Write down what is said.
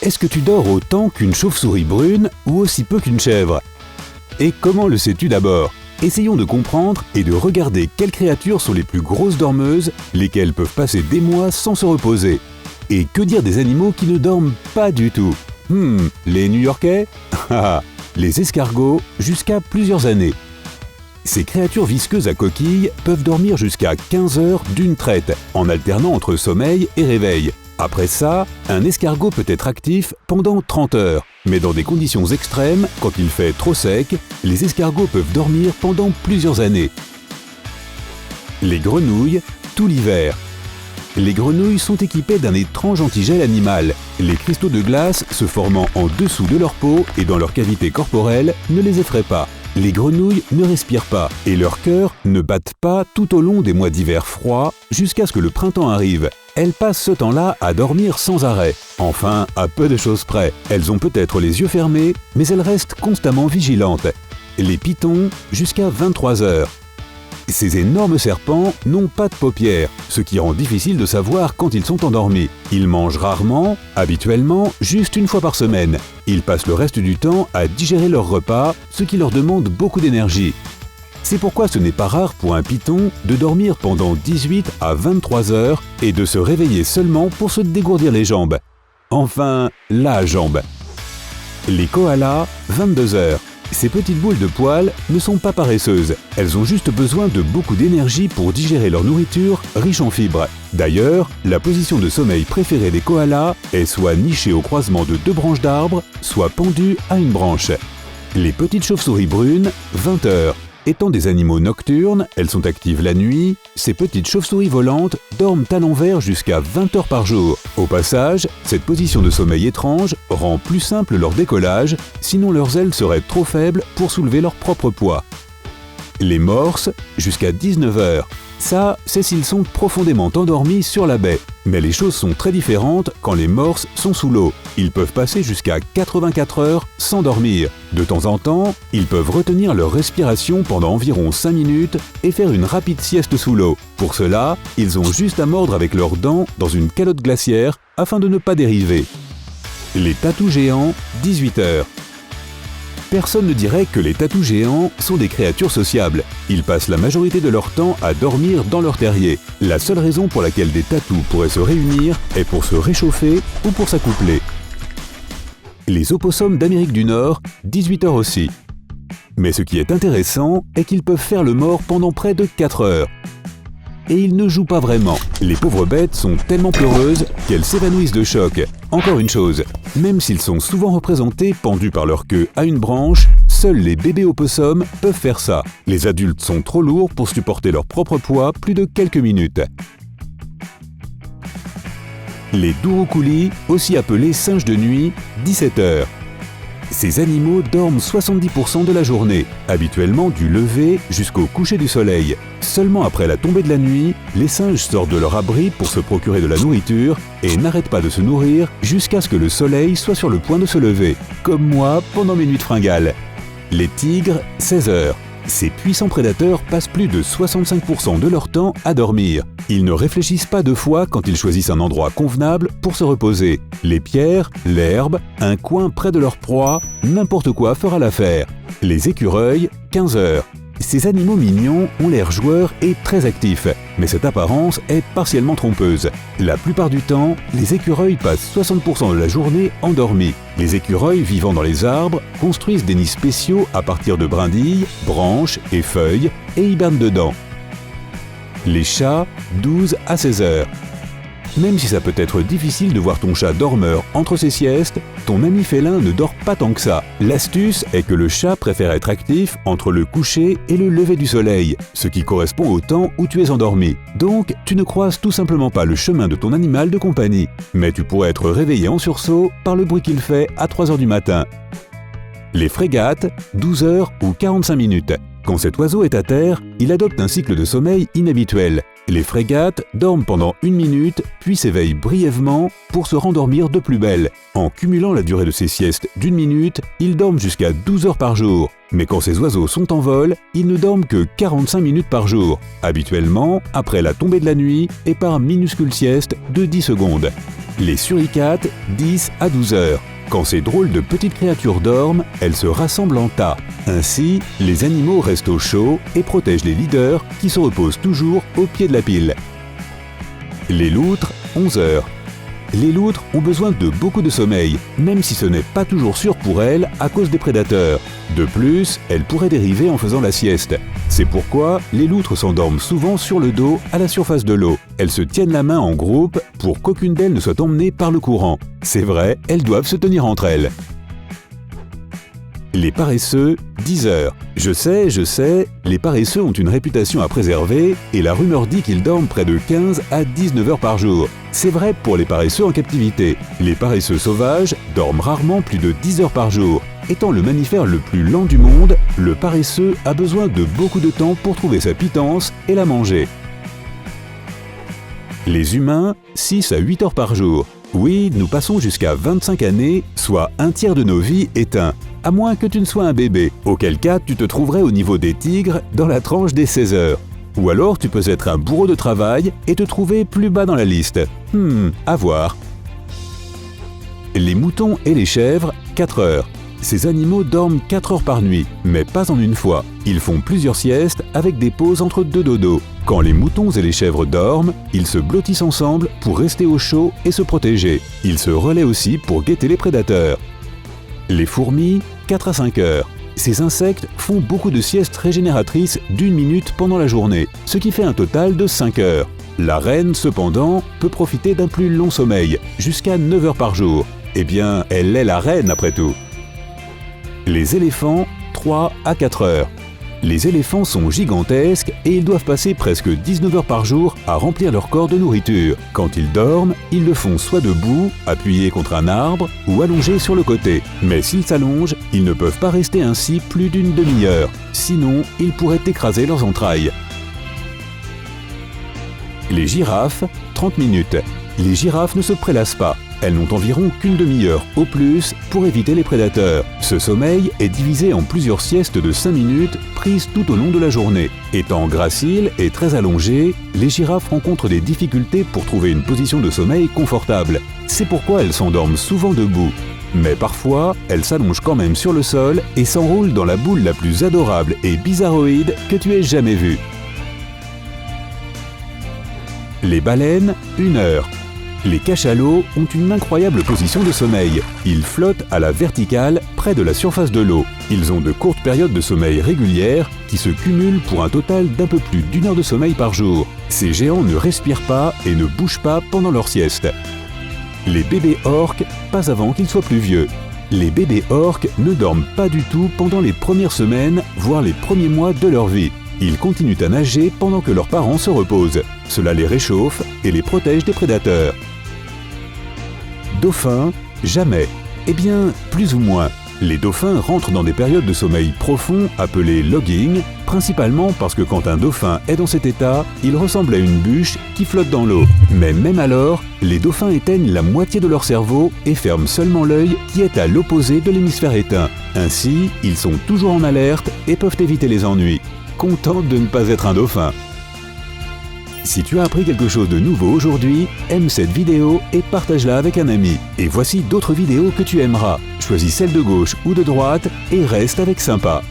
Est-ce que tu dors autant qu'une chauve-souris brune ou aussi peu qu'une chèvre? Et comment le sais-tu d'abord? Essayons de comprendre et de regarder quelles créatures sont les plus grosses dormeuses, lesquelles peuvent passer des mois sans se reposer. Et que dire des animaux qui ne dorment pas du tout? Les New-Yorkais? Les escargots, jusqu'à plusieurs années. Ces créatures visqueuses à coquilles peuvent dormir jusqu'à 15 heures d'une traite, en alternant entre sommeil et réveil. Après ça, un escargot peut être actif pendant 30 heures. Mais dans des conditions extrêmes, quand il fait trop sec, les escargots peuvent dormir pendant plusieurs années. Les grenouilles, tout l'hiver. Les grenouilles sont équipées d'un étrange antigel animal. Les cristaux de glace se formant en dessous de leur peau et dans leur cavité corporelle ne les effraient pas. Les grenouilles ne respirent pas et leur cœur ne battent pas tout au long des mois d'hiver froid jusqu'à ce que le printemps arrive. Elles passent ce temps-là à dormir sans arrêt. Enfin, à peu de choses près. Elles ont peut-être les yeux fermés, mais elles restent constamment vigilantes. Les pitons, jusqu'à 23 heures. Ces énormes serpents n'ont pas de paupières, ce qui rend difficile de savoir quand ils sont endormis. Ils mangent rarement, habituellement juste une fois par semaine. Ils passent le reste du temps à digérer leurs repas, ce qui leur demande beaucoup d'énergie. C'est pourquoi ce n'est pas rare pour un python de dormir pendant 18 à 23 heures et de se réveiller seulement pour se dégourdir les jambes. Enfin, la jambe. Les koalas, 22 heures. Ces petites boules de poils ne sont pas paresseuses. Elles ont juste besoin de beaucoup d'énergie pour digérer leur nourriture riche en fibres. D'ailleurs, la position de sommeil préférée des koalas est soit nichée au croisement de deux branches d'arbres, soit pendue à une branche. Les petites chauves-souris brunes, 20 heures. Étant des animaux nocturnes, elles sont actives la nuit, ces petites chauves-souris volantes dorment à l'envers jusqu'à 20 heures par jour. Au passage, cette position de sommeil étrange rend plus simple leur décollage, sinon leurs ailes seraient trop faibles pour soulever leur propre poids. Les morses, jusqu'à 19 heures. Ça, c'est s'ils sont profondément endormis sur la baie. Mais les choses sont très différentes quand les morses sont sous l'eau. Ils peuvent passer jusqu'à 84 heures sans dormir. De temps en temps, ils peuvent retenir leur respiration pendant environ 5 minutes et faire une rapide sieste sous l'eau. Pour cela, ils ont juste à mordre avec leurs dents dans une calotte glaciaire afin de ne pas dériver. Les tatous géants, 18 heures. Personne ne dirait que les tatous géants sont des créatures sociables. Ils passent la majorité de leur temps à dormir dans leur terrier. La seule raison pour laquelle des tatous pourraient se réunir est pour se réchauffer ou pour s'accoupler. Les opossums d'Amérique du Nord, 18 heures aussi. Mais ce qui est intéressant est qu'ils peuvent faire le mort pendant près de 4 heures. Et ils ne jouent pas vraiment. Les pauvres bêtes sont tellement peureuses qu'elles s'évanouissent de choc. Encore une chose, même s'ils sont souvent représentés pendus par leur queue à une branche, seuls les bébés opossums peuvent faire ça. Les adultes sont trop lourds pour supporter leur propre poids plus de quelques minutes. Les douroucoulis, aussi appelés singes de nuit, 17 heures. Ces animaux dorment 70% de la journée, habituellement du lever jusqu'au coucher du soleil. Seulement après la tombée de la nuit, les singes sortent de leur abri pour se procurer de la nourriture et n'arrêtent pas de se nourrir jusqu'à ce que le soleil soit sur le point de se lever, comme moi pendant mes nuits de fringales. Les tigres, 16 heures. Ces puissants prédateurs passent plus de 65% de leur temps à dormir. Ils ne réfléchissent pas deux fois quand ils choisissent un endroit convenable pour se reposer. Les pierres, l'herbe, un coin près de leur proie, n'importe quoi fera l'affaire. Les écureuils, 15 heures. Ces animaux mignons ont l'air joueurs et très actifs, mais cette apparence est partiellement trompeuse. La plupart du temps, les écureuils passent 60% de la journée endormis. Les écureuils vivant dans les arbres construisent des nids spéciaux à partir de brindilles, branches et feuilles et hibernent dedans. Les chats, 12 à 16 heures. Même si ça peut être difficile de voir ton chat dormeur entre ses siestes, ton ami félin ne dort pas tant que ça. L'astuce est que le chat préfère être actif entre le coucher et le lever du soleil, ce qui correspond au temps où tu es endormi. Donc, tu ne croises tout simplement pas le chemin de ton animal de compagnie. Mais tu pourrais être réveillé en sursaut par le bruit qu'il fait à 3 heures du matin. Les frégates, 12 heures ou 45 minutes. Quand cet oiseau est à terre, il adopte un cycle de sommeil inhabituel. Les frégates dorment pendant 1 minute, puis s'éveillent brièvement pour se rendormir de plus belle. En cumulant la durée de ces siestes d'1 minute, ils dorment jusqu'à 12 heures par jour. Mais quand ces oiseaux sont en vol, ils ne dorment que 45 minutes par jour, habituellement après la tombée de la nuit et par minuscules siestes de 10 secondes. Les suricates, 10 à 12 heures. Quand ces drôles de petites créatures dorment, elles se rassemblent en tas. Ainsi, les animaux restent au chaud et protègent les leaders qui se reposent toujours au pied de la pile. Les loutres, 11 heures. Les loutres ont besoin de beaucoup de sommeil, même si ce n'est pas toujours sûr pour elles à cause des prédateurs. De plus, elles pourraient dériver en faisant la sieste. C'est pourquoi les loutres s'endorment souvent sur le dos à la surface de l'eau. Elles se tiennent la main en groupe pour qu'aucune d'elles ne soit emmenée par le courant. C'est vrai, elles doivent se tenir entre elles. Les paresseux, 10 heures. Je sais, les paresseux ont une réputation à préserver et la rumeur dit qu'ils dorment près de 15 à 19 heures par jour. C'est vrai pour les paresseux en captivité. Les paresseux sauvages dorment rarement plus de 10 heures par jour. Étant le mammifère le plus lent du monde, le paresseux a besoin de beaucoup de temps pour trouver sa pitance et la manger. Les humains, 6 à 8 heures par jour. Oui, nous passons jusqu'à 25 années, soit un tiers de nos vies éteints. À moins que tu ne sois un bébé, auquel cas tu te trouverais au niveau des tigres dans la tranche des 16 heures. Ou alors tu peux être un bourreau de travail et te trouver plus bas dans la liste. À voir. Les moutons et les chèvres, 4 heures. Ces animaux dorment 4 heures par nuit, mais pas en une fois. Ils font plusieurs siestes avec des pauses entre 2 dodos. Quand les moutons et les chèvres dorment, ils se blottissent ensemble pour rester au chaud et se protéger. Ils se relaient aussi pour guetter les prédateurs. Les fourmis, 4 à 5 heures. Ces insectes font beaucoup de siestes régénératrices d'1 minute pendant la journée, ce qui fait un total de 5 heures. La reine, cependant, peut profiter d'un plus long sommeil, jusqu'à 9 heures par jour. Eh bien, elle est la reine après tout. Les éléphants, 3 à 4 heures. Les éléphants sont gigantesques et ils doivent passer presque 19 heures par jour à remplir leur corps de nourriture. Quand ils dorment, ils le font soit debout, appuyés contre un arbre, ou allongés sur le côté. Mais s'ils s'allongent, ils ne peuvent pas rester ainsi plus d'une demi-heure. Sinon, ils pourraient écraser leurs entrailles. Les girafes, 30 minutes. Les girafes ne se prélassent pas. Elles n'ont environ qu'une demi-heure au plus pour éviter les prédateurs. Ce sommeil est divisé en plusieurs siestes de 5 minutes prises tout au long de la journée. Étant graciles et très allongées, les girafes rencontrent des difficultés pour trouver une position de sommeil confortable. C'est pourquoi elles s'endorment souvent debout. Mais parfois, elles s'allongent quand même sur le sol et s'enroulent dans la boule la plus adorable et bizarroïde que tu aies jamais vue. Les baleines, 1 heure. Les cachalots ont une incroyable position de sommeil. Ils flottent à la verticale près de la surface de l'eau. Ils ont de courtes périodes de sommeil régulières qui se cumulent pour un total d'un peu plus d'1 heure de sommeil par jour. Ces géants ne respirent pas et ne bougent pas pendant leur sieste. Les bébés orques, pas avant qu'ils soient plus vieux. Les bébés orques ne dorment pas du tout pendant les premières semaines, voire les premiers mois de leur vie. Ils continuent à nager pendant que leurs parents se reposent. Cela les réchauffe et les protège des prédateurs. Dauphins, jamais. Eh bien, plus ou moins. Les dauphins rentrent dans des périodes de sommeil profond appelées logging, principalement parce que quand un dauphin est dans cet état, il ressemble à une bûche qui flotte dans l'eau. Mais même alors, les dauphins éteignent la moitié de leur cerveau et ferment seulement l'œil qui est à l'opposé de l'hémisphère éteint. Ainsi, ils sont toujours en alerte et peuvent éviter les ennuis. Content de ne pas être un dauphin. Si tu as appris quelque chose de nouveau aujourd'hui, aime cette vidéo et partage-la avec un ami. Et voici d'autres vidéos que tu aimeras. Choisis celle de gauche ou de droite et reste avec Sympa.